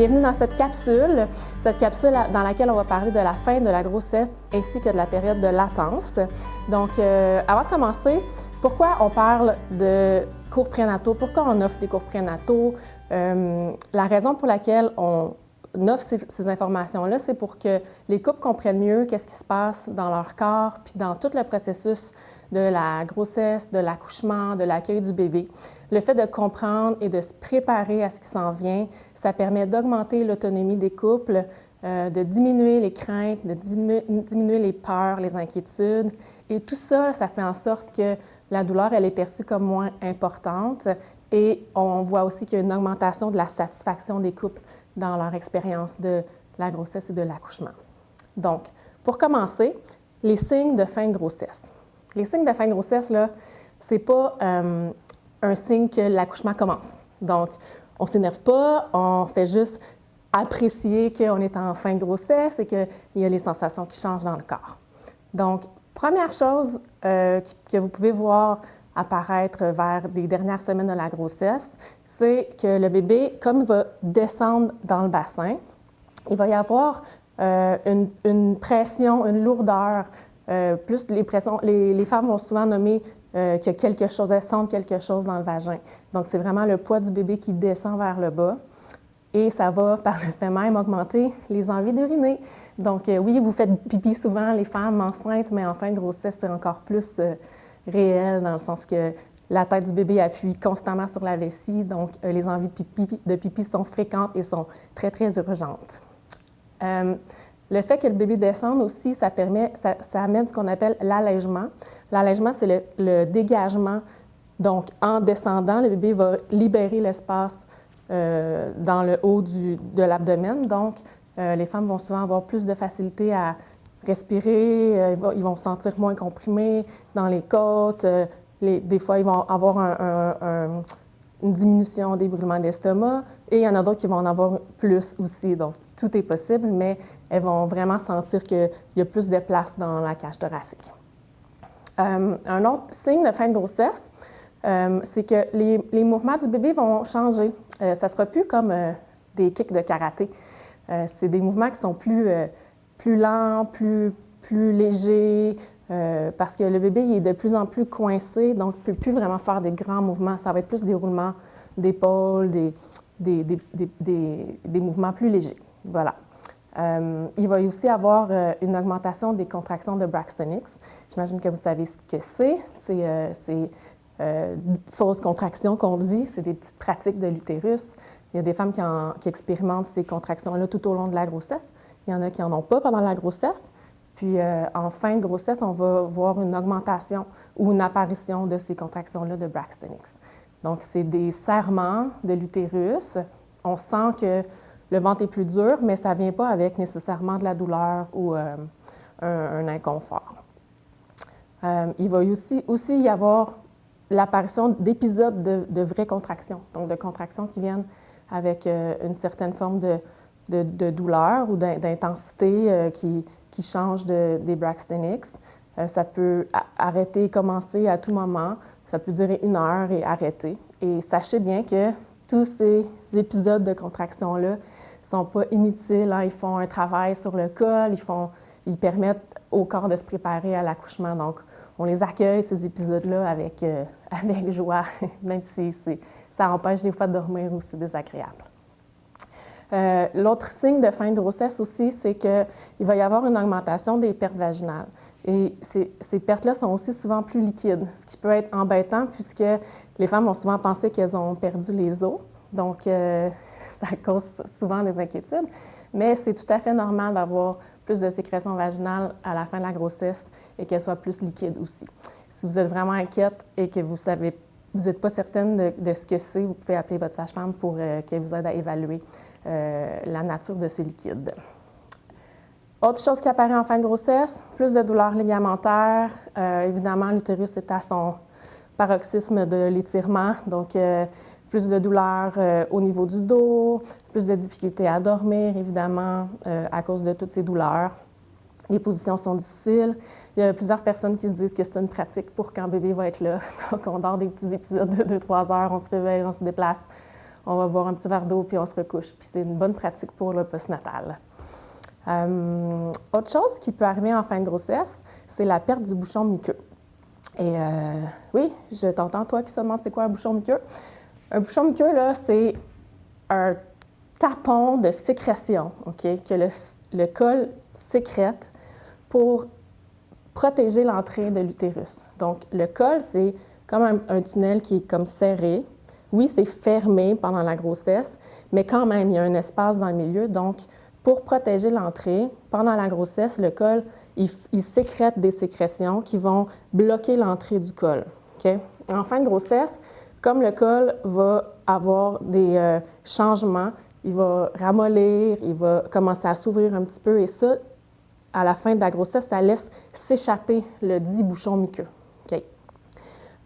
Bienvenue dans cette capsule dans laquelle on va parler de la fin de la grossesse ainsi que de la période de latence. Donc, avant de commencer, pourquoi on parle de cours prénataux? Pourquoi on offre des cours prénataux? La raison pour laquelle on offre ces informations-là, c'est pour que les couples comprennent mieux qu'est-ce qui se passe dans leur corps, puis dans tout le processus de la grossesse, de l'accouchement, de l'accueil du bébé. Le fait de comprendre et de se préparer à ce qui s'en vient, ça permet d'augmenter l'autonomie des couples, de diminuer les craintes, de diminuer les peurs, les inquiétudes. Et tout ça, ça fait en sorte que la douleur, elle est perçue comme moins importante. Et on voit aussi qu'il y a une augmentation de la satisfaction des couples dans leur expérience de la grossesse et de l'accouchement. Donc, pour commencer, les signes de fin de grossesse. Les signes de fin de grossesse, là, c'est pas un signe que l'accouchement commence. Donc, on ne s'énerve pas, on fait juste apprécier qu'on est en fin de grossesse et qu'il y a les sensations qui changent dans le corps. Donc, première chose que vous pouvez voir apparaître vers les dernières semaines de la grossesse, c'est que le bébé, comme il va descendre dans le bassin, il va y avoir une pression, une lourdeur. Plus les femmes vont souvent nommer qu'il y a quelque chose, elles sentent quelque chose dans le vagin. Donc, c'est vraiment le poids du bébé qui descend vers le bas. Et ça va, par le fait même, augmenter les envies d'uriner. Donc, oui, vous faites pipi souvent, les femmes enceintes, mais en fin de grossesse, c'est encore plus réel, dans le sens que la tête du bébé appuie constamment sur la vessie. Donc, les envies de pipi sont fréquentes et sont très, très urgentes. Le fait que le bébé descende aussi, ça amène ce qu'on appelle l'allègement. L'allègement, c'est le dégagement. Donc, en descendant, le bébé va libérer l'espace dans le haut de l'abdomen. Donc, les femmes vont souvent avoir plus de facilité à respirer, ils vont se sentir moins comprimés dans les côtes. Des fois, ils vont avoir une diminution des brûlements d'estomac et il y en a d'autres qui vont en avoir plus aussi. Donc, tout est possible, mais elles vont vraiment sentir qu'il y a plus de place dans la cage thoracique. Un autre signe de fin de grossesse, c'est que les mouvements du bébé vont changer. Ça ne sera plus comme des kicks de karaté. C'est des mouvements qui sont plus lents, plus légers, parce que le bébé il est de plus en plus coincé, donc il ne peut plus vraiment faire des grands mouvements. Ça va être plus des roulements d'épaules, des mouvements plus légers. Voilà. Il va y aussi avoir une augmentation des contractions de Braxton Hicks. J'imagine que vous savez ce que c'est. C'est fausses contractions qu'on dit. C'est des petites pratiques de l'utérus. Il y a des femmes qui expérimentent ces contractions-là tout au long de la grossesse. Il y en a qui n'en ont pas pendant la grossesse. Puis, en fin de grossesse, on va voir une augmentation ou une apparition de ces contractions-là de Braxton Hicks. Donc, c'est des serrements de l'utérus. On sent que le ventre est plus dur, mais ça ne vient pas avec nécessairement de la douleur ou un inconfort. Il va aussi y avoir l'apparition d'épisodes de vraies contractions, donc de contractions qui viennent avec une certaine forme de douleur ou d'intensité qui change des Braxton Hicks. Ça peut arrêter et commencer à tout moment. Ça peut durer 1 heure et arrêter. Et sachez bien que tous ces épisodes de contraction-là ne sont pas inutiles. Hein. Ils font un travail sur le col, ils permettent au corps de se préparer à l'accouchement. Donc, on les accueille, ces épisodes-là, avec joie, même si ça empêche des fois de dormir ou c'est désagréable. L'autre signe de fin de grossesse aussi, c'est qu'il va y avoir une augmentation des pertes vaginales. Et ces pertes-là sont aussi souvent plus liquides, ce qui peut être embêtant puisque les femmes vont souvent penser qu'elles ont perdu les os. Donc, ça cause souvent des inquiétudes. Mais c'est tout à fait normal d'avoir plus de sécrétion vaginale à la fin de la grossesse et qu'elle soit plus liquide aussi. Si vous êtes vraiment inquiète et que vous n'êtes pas certaine de ce que c'est, vous pouvez appeler votre sage-femme pour qu'elle vous aide à évaluer la nature de ce liquide. Autre chose qui apparaît en fin de grossesse, plus de douleurs ligamentaires. Évidemment, l'utérus est à son paroxysme de l'étirement, donc plus de douleurs au niveau du dos, plus de difficultés à dormir, évidemment, à cause de toutes ces douleurs. Les positions sont difficiles. Il y a plusieurs personnes qui se disent que c'est une pratique pour quand bébé va être là. Donc, on dort des petits épisodes de 2-3 heures, on se réveille, on se déplace, on va boire un petit verre d'eau, puis on se recouche. Puis c'est une bonne pratique pour le postnatal. Autre chose qui peut arriver en fin de grossesse, c'est la perte du bouchon muqueux. Et oui, je t'entends, toi, qui se demande c'est quoi un bouchon muqueux. Un bouchon muqueux, là, c'est un tapon de sécrétion, OK, que le col sécrète pour protéger l'entrée de l'utérus. Donc, le col, c'est comme un tunnel qui est comme serré. Oui, c'est fermé pendant la grossesse, mais quand même, il y a un espace dans le milieu. Donc, pour protéger l'entrée, pendant la grossesse, le col, il sécrète des sécrétions qui vont bloquer l'entrée du col. Okay? En fin de grossesse, comme le col va avoir des changements, il va ramollir, il va commencer à s'ouvrir un petit peu et ça, à la fin de la grossesse, ça laisse s'échapper le dit bouchon muqueux. Okay?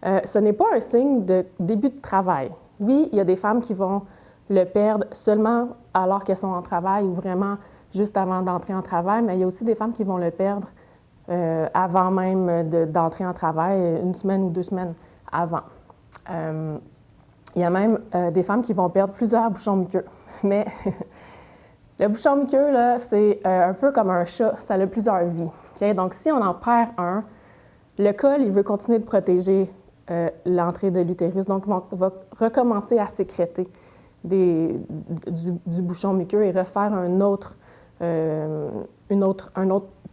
Ce n'est pas un signe de début de travail. Oui, il y a des femmes qui vont le perdre seulement alors qu'elles sont en travail ou vraiment juste avant d'entrer en travail, mais il y a aussi des femmes qui vont le perdre avant même d'entrer en travail, 1 semaine ou 2 semaines avant. Il y a même des femmes qui vont perdre plusieurs bouchons muqueux. Mais le bouchon muqueux, là, c'est un peu comme un chat, ça a plusieurs vies. Okay? Donc, si on en perd un, le col, il veut continuer de protéger l'entrée de l'utérus, donc il va recommencer à sécréter du bouchon muqueux et refaire un autre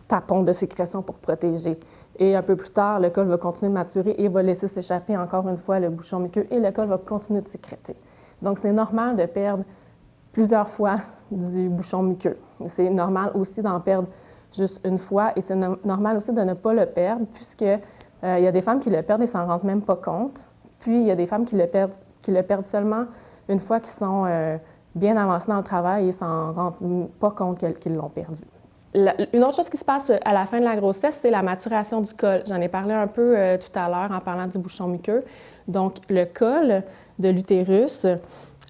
tapon de sécrétion pour protéger. Et un peu plus tard, le col va continuer de maturer et va laisser s'échapper encore une fois le bouchon muqueux et le col va continuer de sécréter. Donc, c'est normal de perdre plusieurs fois du bouchon muqueux. C'est normal aussi d'en perdre juste une fois et c'est normal aussi de ne pas le perdre puisque il y a des femmes qui le perdent et s'en rendent même pas compte. Puis, il y a des femmes qui le perdent seulement une fois qu'ils sont bien avancés dans le travail et s'en rendent pas compte qu'ils l'ont perdu. Une autre chose qui se passe à la fin de la grossesse, c'est la maturation du col. J'en ai parlé un peu tout à l'heure en parlant du bouchon muqueux. Donc, le col de l'utérus,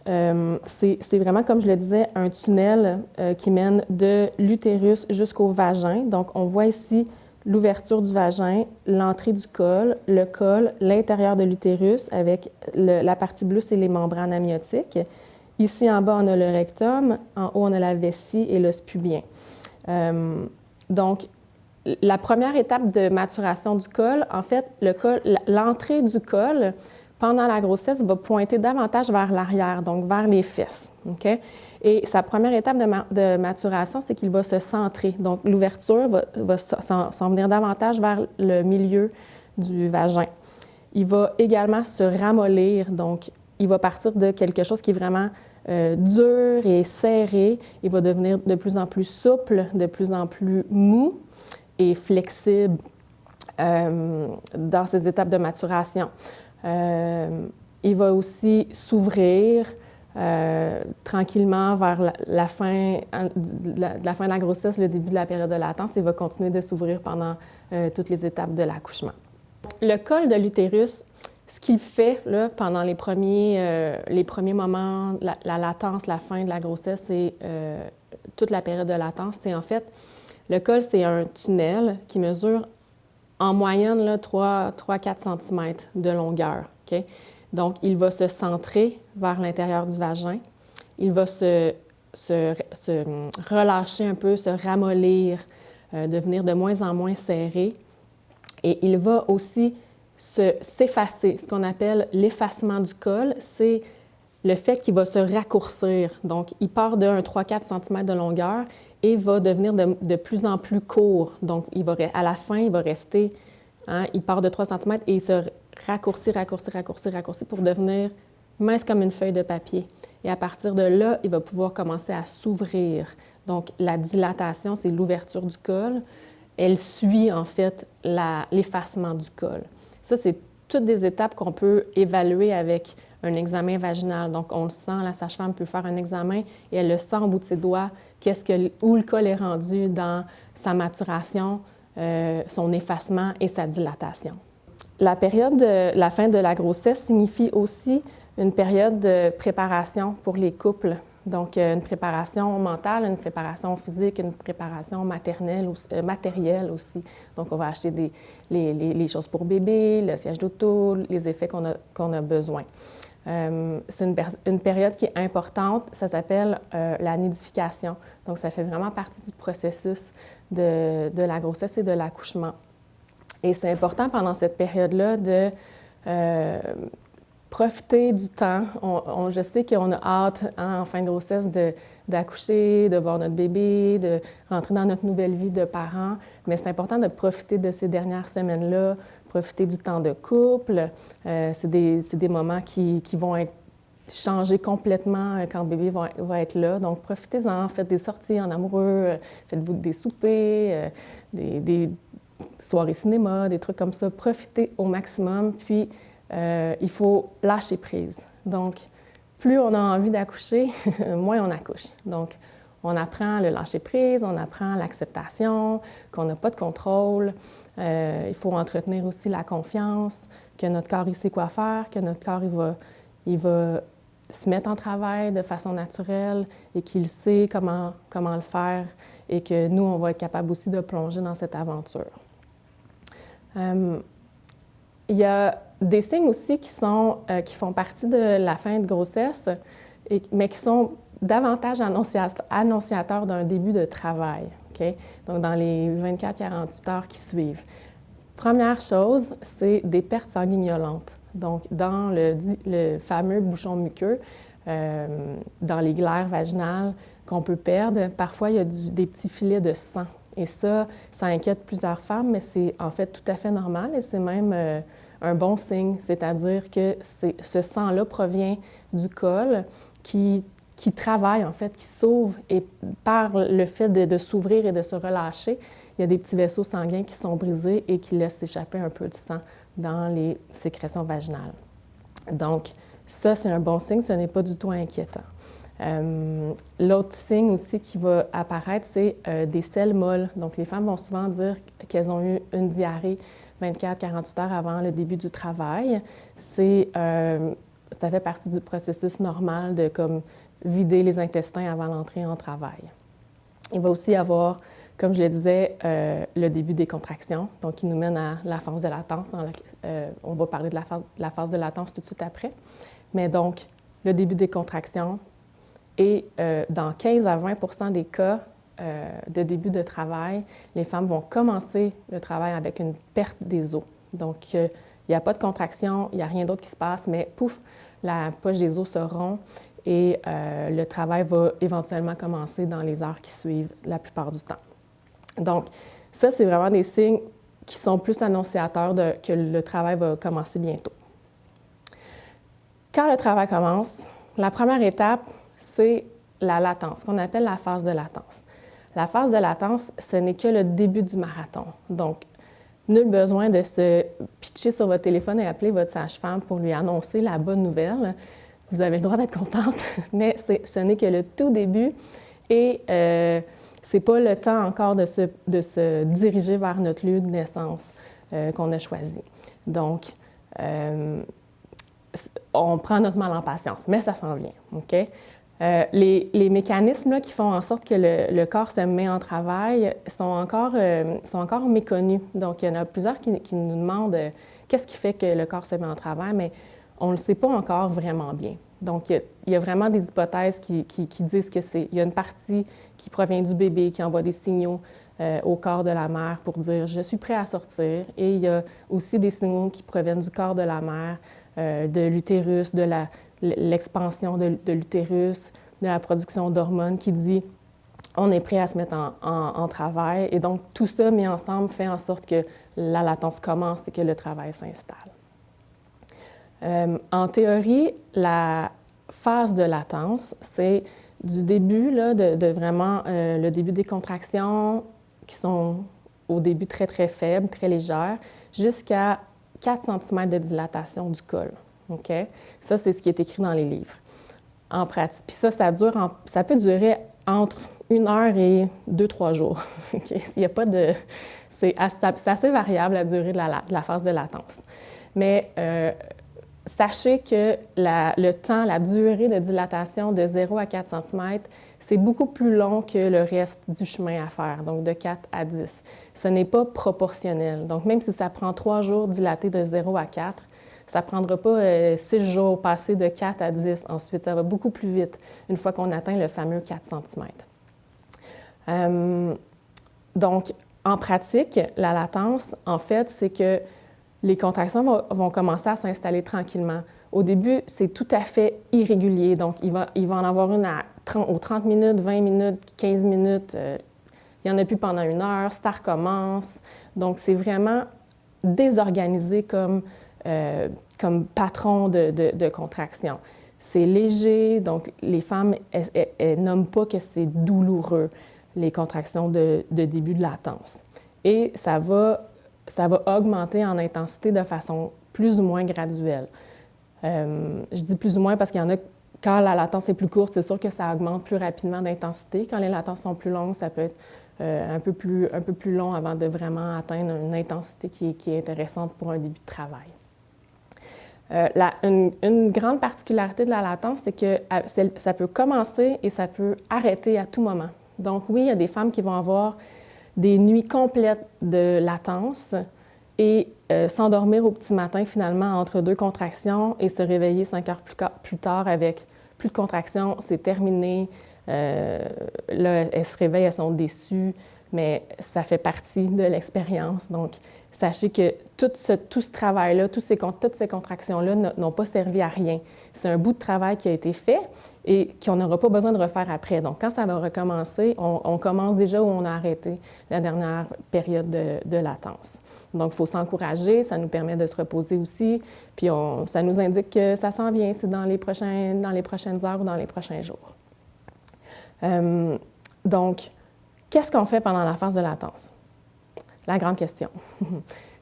c'est vraiment, comme je le disais, un tunnel qui mène de l'utérus jusqu'au vagin. Donc, on voit ici l'ouverture du vagin, l'entrée du col, l'intérieur de l'utérus avec la partie bleue, c'est les membranes amniotiques. Ici, en bas, on a le rectum. En haut, on a la vessie et l'os pubien. Donc, la première étape de maturation du col, en fait, l'entrée du col pendant la grossesse va pointer davantage vers l'arrière, donc vers les fesses. Okay? Et sa première étape de maturation, c'est qu'il va se centrer. Donc, l'ouverture va s'en venir davantage vers le milieu du vagin. Il va également se ramollir, donc il va partir de quelque chose qui est vraiment dur et serré. Il va devenir de plus en plus souple, de plus en plus mou et flexible dans ces étapes de maturation. Il va aussi s'ouvrir tranquillement vers la fin de la grossesse, le début de la période de latence. Il va continuer de s'ouvrir pendant toutes les étapes de l'accouchement. Le col de l'utérus, ce qu'il fait là, pendant les premiers moments, la latence, la fin de la grossesse, c'est toute la période de latence, c'est en fait, le col, c'est un tunnel qui mesure en moyenne 3-4 cm de longueur. Okay? Donc, il va se centrer vers l'intérieur du vagin. Il va se relâcher un peu, se ramollir, devenir de moins en moins serré. Et il va aussi s'effacer. Ce qu'on appelle l'effacement du col, c'est le fait qu'il va se raccourcir. Donc, il part de 3-4 cm de longueur et va devenir de plus en plus court. Donc, à la fin, il va rester, il part de 3 cm et il se raccourcit pour devenir mince comme une feuille de papier. Et à partir de là, il va pouvoir commencer à s'ouvrir. Donc, la dilatation, c'est l'ouverture du col. Elle suit, en fait, l'effacement du col. Ça, c'est toutes des étapes qu'on peut évaluer avec un examen vaginal. Donc, on le sent, la sage-femme peut faire un examen et elle le sent au bout de ses doigts, où le col est rendu dans sa maturation, son effacement et sa dilatation. La période de la fin de la grossesse signifie aussi une période de préparation pour les couples. Donc, une préparation mentale, une préparation physique, une préparation matérielle aussi. Donc, on va acheter les choses pour bébé, le siège d'auto, les effets qu'on a besoin. C'est une période qui est importante, ça s'appelle la nidification. Donc, ça fait vraiment partie du processus de la grossesse et de l'accouchement. Et c'est important pendant cette période-là de profiter du temps. Je sais qu'on a hâte, hein, en fin de grossesse, d'accoucher, de voir notre bébé, de rentrer dans notre nouvelle vie de parents, mais c'est important de profiter de ces dernières semaines-là, profiter du temps de couple. C'est des moments qui vont être changés complètement quand le bébé va être là. Donc, profitez-en, faites des sorties en amoureux, faites-vous des soupers, des soirées cinéma, des trucs comme ça. Profitez au maximum, puis il faut lâcher prise. Donc, plus on a envie d'accoucher, moins on accouche. Donc, on apprend le lâcher prise, on apprend l'acceptation, qu'on n'a pas de contrôle. Il faut entretenir aussi la confiance, que notre corps, il sait quoi faire, que notre corps, il va se mettre en travail de façon naturelle et qu'il sait comment le faire et que nous, on va être capable aussi de plonger dans cette aventure. Il y a des signes aussi qui font partie de la fin de grossesse, mais qui sont davantage annonciateurs d'un début de travail, okay? Donc, dans les 24-48 heures qui suivent. Première chose, c'est des pertes sanguignolantes. Donc, dans le fameux bouchon muqueux, dans les glaires vaginales qu'on peut perdre, parfois, il y a des petits filets de sang. Et ça inquiète plusieurs femmes, mais c'est en fait tout à fait normal et c'est même un bon signe, c'est-à-dire que ce sang-là provient du col qui travaille, en fait, qui s'ouvre et par le fait de s'ouvrir et de se relâcher, il y a des petits vaisseaux sanguins qui sont brisés et qui laissent échapper un peu de sang dans les sécrétions vaginales. Donc, ça, c'est un bon signe, ce n'est pas du tout inquiétant. L'autre signe aussi qui va apparaître, c'est des selles molles. Donc, les femmes vont souvent dire qu'elles ont eu une diarrhée 24-48 heures avant le début du travail. Ça fait partie du processus normal de comme vider les intestins avant l'entrée en travail. Il va aussi y avoir, comme je le disais, le début des contractions, donc qui nous mène à la phase de latence. On va parler de la phase de latence tout de suite après. Mais donc, le début des contractions et dans 15 à 20 des cas de début de travail, les femmes vont commencer le travail avec une perte des os. Donc, il n'y a pas de contraction, il n'y a rien d'autre qui se passe, mais pouf, la poche des os se rompt et le travail va éventuellement commencer dans les heures qui suivent la plupart du temps. Donc, ça, c'est vraiment des signes qui sont plus annonciateurs que le travail va commencer bientôt. Quand le travail commence, la première étape, c'est la latence, qu'on appelle la phase de latence. La phase de latence, ce n'est que le début du marathon. Donc, nul besoin de se pitcher sur votre téléphone et appeler votre sage-femme pour lui annoncer la bonne nouvelle. Vous avez le droit d'être contente, mais ce n'est que le tout début et ce n'est pas le temps encore de se diriger vers notre lieu de naissance qu'on a choisi. Donc, on prend notre mal en patience, mais ça s'en vient, OK? Les mécanismes là, qui font en sorte que le corps se met en travail sont encore méconnus. Donc, il y en a plusieurs qui nous demandent qu'est-ce qui fait que le corps se met en travail, mais on ne le sait pas encore vraiment bien. Donc, il y a vraiment des hypothèses qui disent que il y a une partie qui provient du bébé, qui envoie des signaux au corps de la mère pour dire « je suis prêt à sortir ». Et il y a aussi des signaux qui proviennent du corps de la mère, de l'utérus, de l'expansion de l'utérus, de la production d'hormones qui dit on est prêt à se mettre en travail. Et donc, tout ça mis ensemble fait en sorte que la latence commence et que le travail s'installe. En théorie, la phase de latence, c'est du début, là, de vraiment le début des contractions qui sont au début très, très faibles, très légères, jusqu'à 4 cm de dilatation du col. OK? Ça, c'est ce qui est écrit dans les livres. En pratique. Puis ça peut durer entre 1 heure et 2-3 jours. Okay? Il y a pas de... C'est assez variable, la durée de la phase de latence. Mais sachez que le temps, la durée de dilatation de 0 à 4 cm, c'est beaucoup plus long que le reste du chemin à faire, donc de 4 à 10. Ce n'est pas proportionnel. Donc, même si ça prend 3 jours dilaté de 0 à 4, Ça ne prendra pas 6 jours, passer de 4 à 10 ensuite. Ça va beaucoup plus vite une fois qu'on atteint le fameux 4 cm. Donc, en pratique, la latence, en fait, c'est que les contractions vont commencer à s'installer tranquillement. Au début, c'est tout à fait irrégulier. Donc, il va en avoir une aux 30 minutes, 20 minutes, 15 minutes. Il n'y en a plus pendant 1 heure. Ça recommence. Donc, c'est vraiment désorganisé comme patron de contraction. C'est léger. Donc, les femmes, elles nomment pas que c'est douloureux, les contractions de début de latence. Et ça va augmenter en intensité de façon plus ou moins graduelle. Je dis plus ou moins parce qu'il y en a, quand la latence est plus courte, c'est sûr que ça augmente plus rapidement d'intensité. Quand les latences sont plus longues, ça peut être un peu plus long avant de vraiment atteindre une intensité qui est intéressante pour un début de travail. Une grande particularité de la latence, c'est que ça peut commencer et ça peut arrêter à tout moment. Donc oui, il y a des femmes qui vont avoir des nuits complètes de latence et s'endormir au petit matin finalement entre 2 contractions et se réveiller 5 heures plus tard avec plus de contractions, c'est terminé. Là, elles se réveillent, elles sont déçues, mais ça fait partie de l'expérience. Donc, sachez que tout ce travail-là, toutes ces contractions-là n'ont pas servi à rien. C'est un bout de travail qui a été fait et qu'on n'aura pas besoin de refaire après. Donc, quand ça va recommencer, on commence déjà où on a arrêté la dernière période de latence. Donc, il faut s'encourager, ça nous permet de se reposer aussi, puis ça nous indique que ça s'en vient, c'est dans les prochaines heures ou dans les prochains jours. Donc, qu'est-ce qu'on fait pendant la phase de latence? La grande question.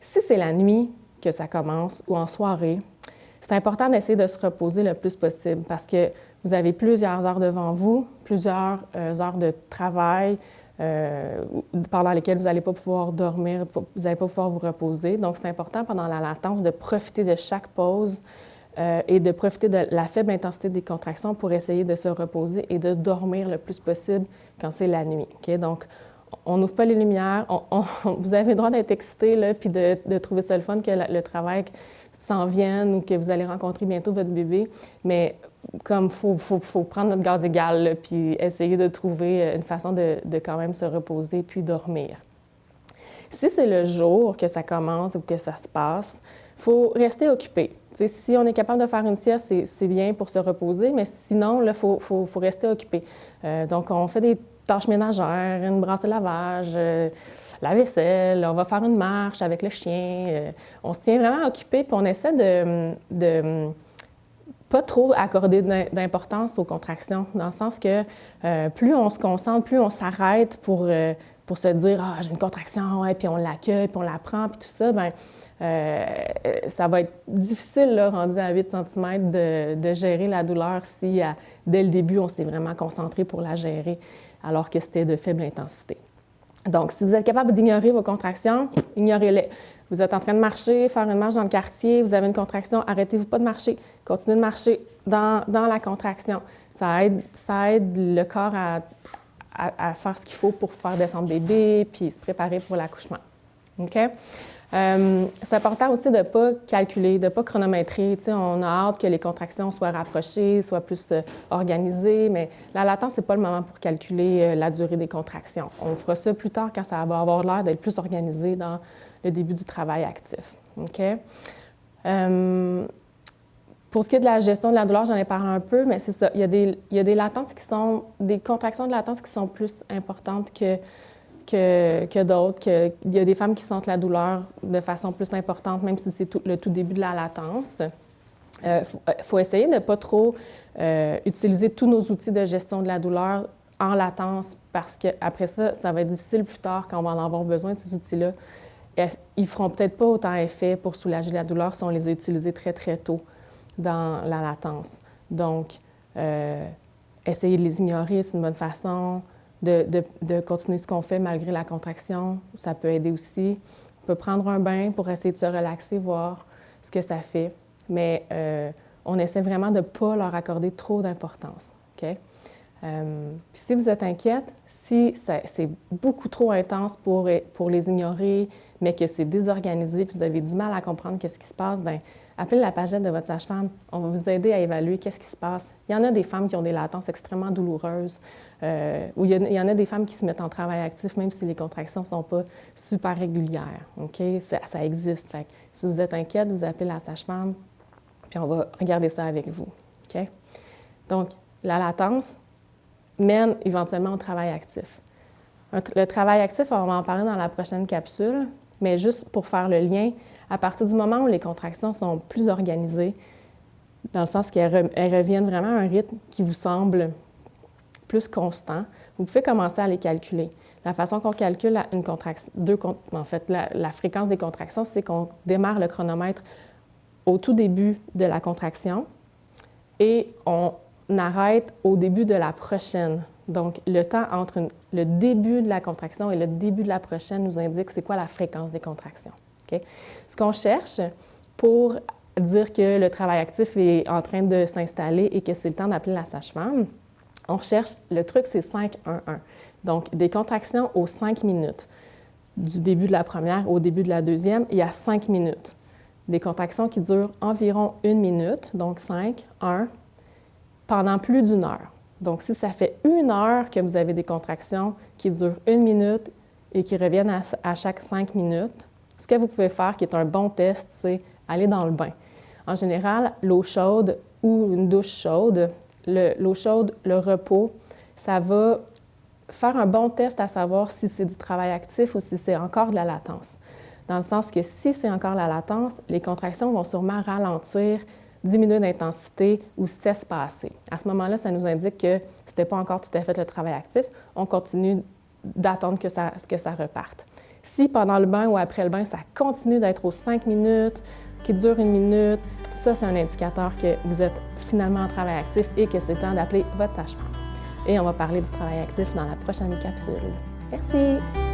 Si c'est la nuit que ça commence ou en soirée, c'est important d'essayer de se reposer le plus possible parce que vous avez plusieurs heures devant vous, plusieurs heures de travail pendant lesquelles vous n'allez pas pouvoir dormir, vous n'allez pas pouvoir vous reposer. Donc, c'est important pendant la latence de profiter de chaque pause et de profiter de la faible intensité des contractions pour essayer de se reposer et de dormir le plus possible quand c'est la nuit. Okay? Donc, on n'ouvre pas les lumières, vous avez le droit d'être excité là, puis de trouver ça le fun que le travail s'en vienne ou que vous allez rencontrer bientôt votre bébé, mais comme il faut prendre notre gaz égal là, puis essayer de trouver une façon de quand même se reposer puis dormir. Si c'est le jour que ça commence ou que ça se passe, il faut rester occupé. T'sais, si on est capable de faire une sieste, c'est bien pour se reposer, mais sinon, il faut rester occupé. Donc, on fait des tâches ménagères, une brasse de lavage, la vaisselle, on va faire une marche avec le chien. On se tient vraiment occupé, puis on essaie de pas trop accorder d'importance aux contractions, dans le sens que plus on se concentre, plus on s'arrête pour se dire « Ah, j'ai une contraction, ouais, puis on l'accueille, puis on la prend, puis tout ça », bien, ça va être difficile, là, rendu à 8 cm, de gérer la douleur si, dès le début, on s'est vraiment concentré pour la gérer, alors que c'était de faible intensité. Donc, si vous êtes capable d'ignorer vos contractions, ignorez-les. Vous êtes en train de marcher, faire une marche dans le quartier, vous avez une contraction, arrêtez-vous pas de marcher. Continuez de marcher dans la contraction. Ça aide le corps à faire ce qu'il faut pour faire descendre bébé puis se préparer pour l'accouchement. OK? C'est important aussi de ne pas calculer, de ne pas chronométrer. Tu sais, on a hâte que les contractions soient rapprochées, soient plus organisées, mais la latence, ce n'est pas le moment pour calculer la durée des contractions. On fera ça plus tard quand ça va avoir l'air d'être plus organisé dans le début du travail actif. OK? Pour ce qui est de la gestion de la douleur, j'en ai parlé un peu, mais c'est ça. Il y a des latences des contractions de latence qui sont plus importantes que d'autres. Il y a des femmes qui sentent la douleur de façon plus importante, même si c'est le tout début de la latence. Faut essayer de ne pas trop utiliser tous nos outils de gestion de la douleur en latence, parce qu'après ça, ça va être difficile plus tard quand on va en avoir besoin de ces outils-là. Ils ne feront peut-être pas autant effet pour soulager la douleur si on les a utilisés très, très tôt dans la latence. Donc, essayer de les ignorer, c'est une bonne façon. De continuer ce qu'on fait malgré la contraction, ça peut aider aussi. On peut prendre un bain pour essayer de se relaxer, voir ce que ça fait, mais on essaie vraiment de ne pas leur accorder trop d'importance. Okay? Puis si vous êtes inquiète, si c'est beaucoup trop intense pour les ignorer, mais que c'est désorganisé, puis vous avez du mal à comprendre qu'est-ce qui se passe, bien, appelez la pagette de votre sage-femme. On va vous aider à évaluer qu'est-ce qui se passe. Il y en a des femmes qui ont des latences extrêmement douloureuses, ou il y en a des femmes qui se mettent en travail actif, même si les contractions ne sont pas super régulières. OK? Ça existe. Fait que si vous êtes inquiète, vous appelez la sage-femme, puis on va regarder ça avec vous. OK? Donc, la latence mène éventuellement au travail actif. Le travail actif, on va en parler dans la prochaine capsule, mais juste pour faire le lien, à partir du moment où les contractions sont plus organisées, dans le sens qu'elles reviennent vraiment à un rythme qui vous semble plus constant, vous pouvez commencer à les calculer. La façon qu'on calcule une contraction, la fréquence des contractions, c'est qu'on démarre le chronomètre au tout début de la contraction et on arrête au début de la prochaine. Donc, le temps entre le début de la contraction et le début de la prochaine nous indique c'est quoi la fréquence des contractions. Okay? Ce qu'on cherche pour dire que le travail actif est en train de s'installer et que c'est le temps d'appeler la sage-femme, on recherche, le truc c'est 5-1-1. Donc, des contractions aux 5 minutes. Du début de la première au début de la deuxième, il y a 5 minutes. Des contractions qui durent environ 1 minute, donc 5, 1, pendant plus d'1 heure. Donc, si ça fait 1 heure que vous avez des contractions qui durent 1 minute et qui reviennent à chaque 5 minutes, ce que vous pouvez faire, qui est un bon test, c'est aller dans le bain. En général, l'eau chaude ou une douche chaude, l'eau chaude, le repos, ça va faire un bon test à savoir si c'est du travail actif ou si c'est encore de la latence. Dans le sens que si c'est encore la latence, les contractions vont sûrement ralentir, diminuer d'intensité ou s'espacer. À ce moment-là, ça nous indique que ce n'était pas encore tout à fait le travail actif. On continue d'attendre que ça reparte. Si pendant le bain ou après le bain, ça continue d'être aux 5 minutes, qui dure 1 minute, ça, c'est un indicateur que vous êtes finalement en travail actif et que c'est le temps d'appeler votre sage-femme. Et on va parler du travail actif dans la prochaine capsule. Merci!